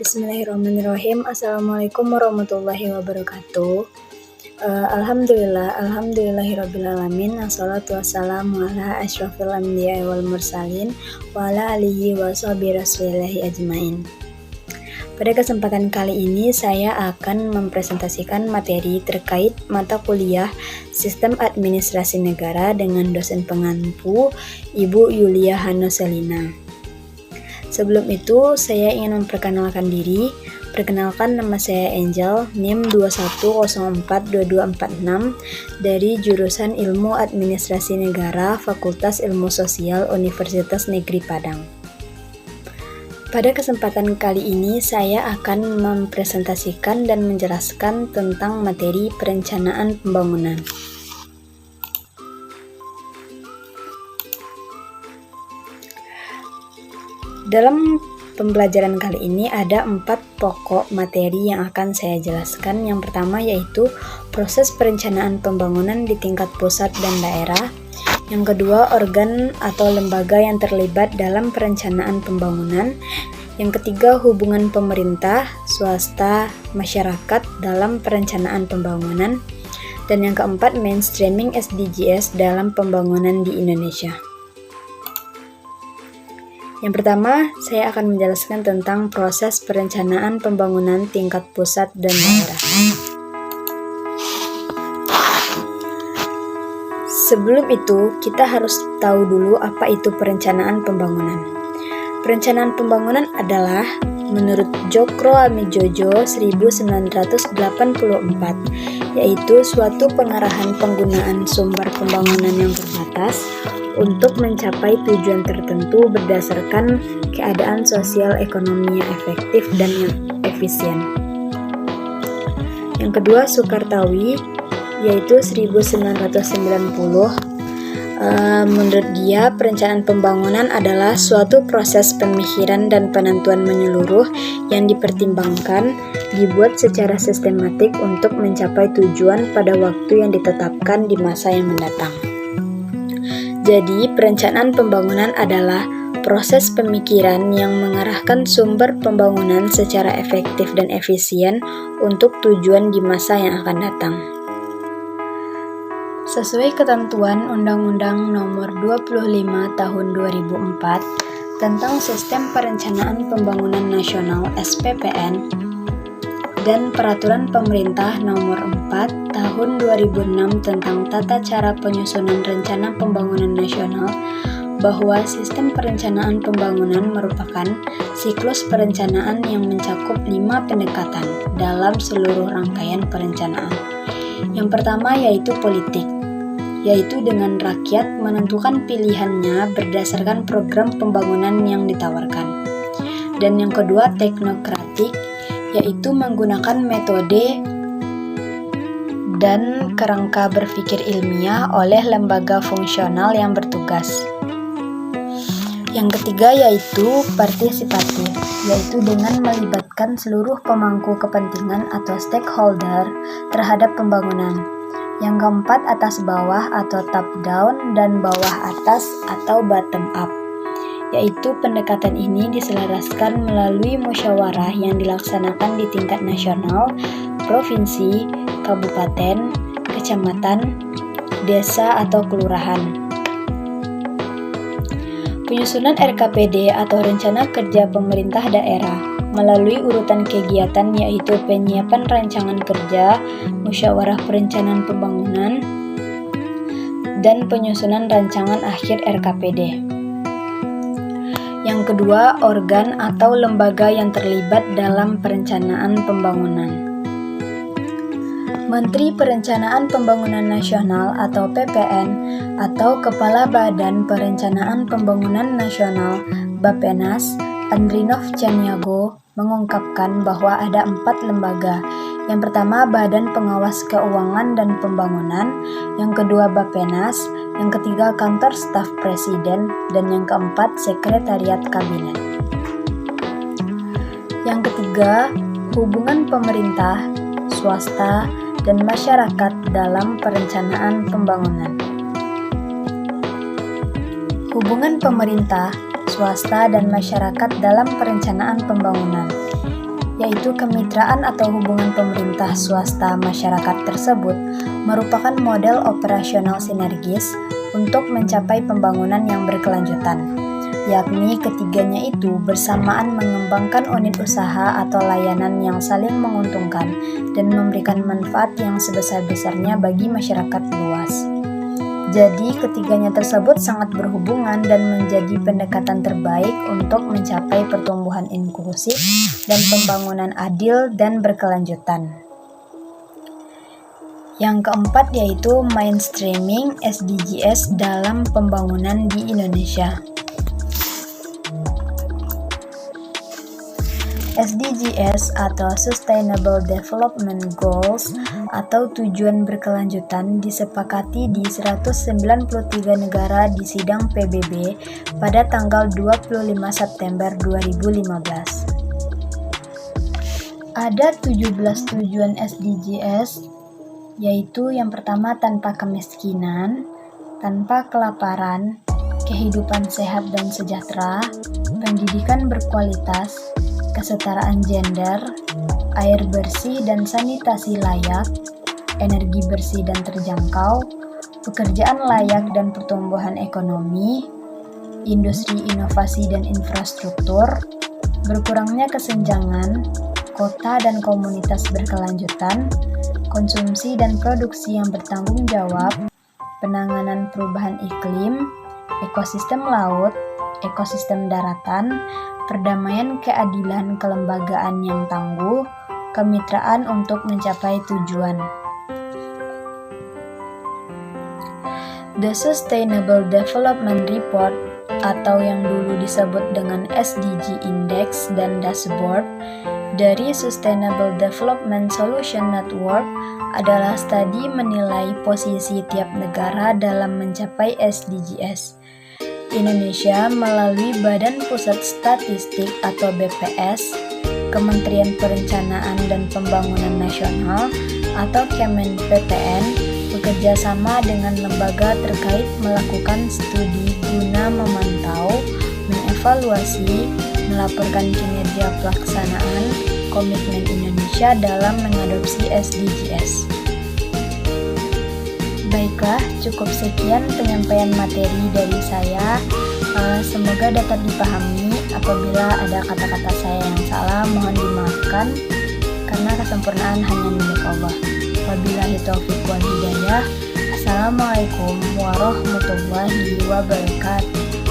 Bismillahirrahmanirrahim. Assalamualaikum warahmatullahi wabarakatuh. Alhamdulillahirrabbilalamin. Assalatu wassalamu ala asyrafil anbiya'i wal mursalin wa ala alihi wa sahbihi rasulillahi ajmain. Pada kesempatan kali ini saya akan mempresentasikan materi terkait mata kuliah Sistem Administrasi Negara dengan dosen pengampu Ibu Yulia Hanoselina. Sebelum itu, saya ingin memperkenalkan diri. Perkenalkan, nama saya Angel, NIM 21042246 dari jurusan Ilmu Administrasi Negara, Fakultas Ilmu Sosial, Universitas Negeri Padang. Pada kesempatan kali ini, saya akan mempresentasikan dan menjelaskan tentang materi perencanaan pembangunan. Dalam pembelajaran kali ini ada 4 pokok materi yang akan saya jelaskan. Yang pertama yaitu proses perencanaan pembangunan di tingkat pusat dan daerah. Yang kedua, organ atau lembaga yang terlibat dalam perencanaan pembangunan. Yang ketiga, hubungan pemerintah, swasta, masyarakat dalam perencanaan pembangunan. Dan yang keempat, mainstreaming SDGs dalam pembangunan di Indonesia. Yang pertama, saya akan menjelaskan tentang proses perencanaan pembangunan tingkat pusat dan daerah. Sebelum itu, kita harus tahu dulu apa itu perencanaan pembangunan. Perencanaan pembangunan adalah, menurut Djokro Amijojo 1984, yaitu suatu pengarahan penggunaan sumber pembangunan yang terbatas untuk mencapai tujuan tertentu berdasarkan keadaan sosial ekonomi yang efektif dan yang efisien. Yang kedua, Soekartawi, yaitu 1990. Menurut dia, perencanaan pembangunan adalah suatu proses pemikiran dan penentuan menyeluruh yang dipertimbangkan, dibuat secara sistematik untuk mencapai tujuan pada waktu yang ditetapkan di masa yang mendatang. Jadi, perencanaan pembangunan adalah proses pemikiran yang mengarahkan sumber pembangunan secara efektif dan efisien untuk tujuan di masa yang akan datang. Sesuai ketentuan Undang-Undang Nomor 25 Tahun 2004 tentang Sistem Perencanaan Pembangunan Nasional (SPPN) dan Peraturan Pemerintah Nomor 4 Tahun 2006 tentang Tata Cara Penyusunan Rencana Pembangunan Nasional, bahwa sistem perencanaan pembangunan merupakan siklus perencanaan yang mencakup 5 pendekatan dalam seluruh rangkaian perencanaan. Yang pertama yaitu politik, yaitu dengan rakyat menentukan pilihannya berdasarkan program pembangunan yang ditawarkan. Dan yang kedua teknokratik, yaitu menggunakan metode dan kerangka berpikir ilmiah oleh lembaga fungsional yang bertugas. Yang ketiga yaitu partisipatif, yaitu dengan melibatkan seluruh pemangku kepentingan atau stakeholder terhadap pembangunan. Yang keempat atas bawah atau top down dan bawah atas atau bottom up, yaitu pendekatan ini diselaraskan melalui musyawarah yang dilaksanakan di tingkat nasional, provinsi, kabupaten, kecamatan, desa atau kelurahan. Penyusunan RKPD atau Rencana Kerja Pemerintah Daerah melalui urutan kegiatan yaitu penyiapan rancangan kerja, musyawarah perencanaan pembangunan, dan penyusunan rancangan akhir RKPD. Yang kedua, organ atau lembaga yang terlibat dalam perencanaan pembangunan. Menteri Perencanaan Pembangunan Nasional atau PPN atau Kepala Badan Perencanaan Pembangunan Nasional Bappenas, Andrinov Caniago, mengungkapkan bahwa ada 4 lembaga. Yang pertama, Badan Pengawas Keuangan dan Pembangunan. Yang kedua, Bappenas. Yang ketiga, Kantor Staf Presiden. Dan yang keempat, Sekretariat Kabinet. Yang ketiga, hubungan pemerintah, swasta, dan masyarakat dalam perencanaan pembangunan. Hubungan pemerintah, swasta, dan masyarakat dalam perencanaan pembangunan. yaitu kemitraan atau hubungan pemerintah swasta masyarakat tersebut, merupakan model operasional sinergis untuk mencapai pembangunan yang berkelanjutan, yakni ketiganya itu bersamaan mengembangkan unit usaha atau layanan yang saling menguntungkan dan memberikan manfaat yang sebesar-besarnya bagi masyarakat luas. Jadi, ketiganya tersebut sangat berhubungan dan menjadi pendekatan terbaik untuk mencapai pertumbuhan inklusif dan pembangunan adil dan berkelanjutan. Yang keempat yaitu mainstreaming SDGs dalam pembangunan di Indonesia. SDGs atau Sustainable Development Goals atau tujuan berkelanjutan disepakati di 193 negara di sidang PBB pada tanggal 25 September 2015. Ada 17 tujuan SDGs, yaitu yang pertama tanpa kemiskinan, tanpa kelaparan, kehidupan sehat dan sejahtera, pendidikan berkualitas, kesetaraan gender, air bersih dan sanitasi layak, energi bersih dan terjangkau, pekerjaan layak dan pertumbuhan ekonomi, industri inovasi dan infrastruktur, berkurangnya kesenjangan, kota dan komunitas berkelanjutan, konsumsi dan produksi yang bertanggung jawab, penanganan perubahan iklim, ekosistem laut, ekosistem daratan, perdamaian, keadilan, kelembagaan yang tangguh, kemitraan untuk mencapai tujuan. The Sustainable Development Report atau yang dulu disebut dengan SDG Index dan Dashboard dari Sustainable Development Solution Network adalah studi menilai posisi tiap negara dalam mencapai SDGs. Indonesia melalui Badan Pusat Statistik atau BPS, Kementerian Perencanaan dan Pembangunan Nasional atau Kemen-PPN bekerja sama dengan lembaga terkait melakukan studi guna memantau, mengevaluasi, melaporkan kinerja pelaksanaan komitmen Indonesia dalam mengadopsi SDGs. Baiklah, cukup sekian penyampaian materi dari saya. Semoga dapat dipahami. Apabila ada kata-kata saya yang salah, mohon dimaafkan, karena kesempurnaan hanya milik Allah. Wabillahi taufiq wal hidayah. Assalamualaikum warahmatullahi wabarakatuh.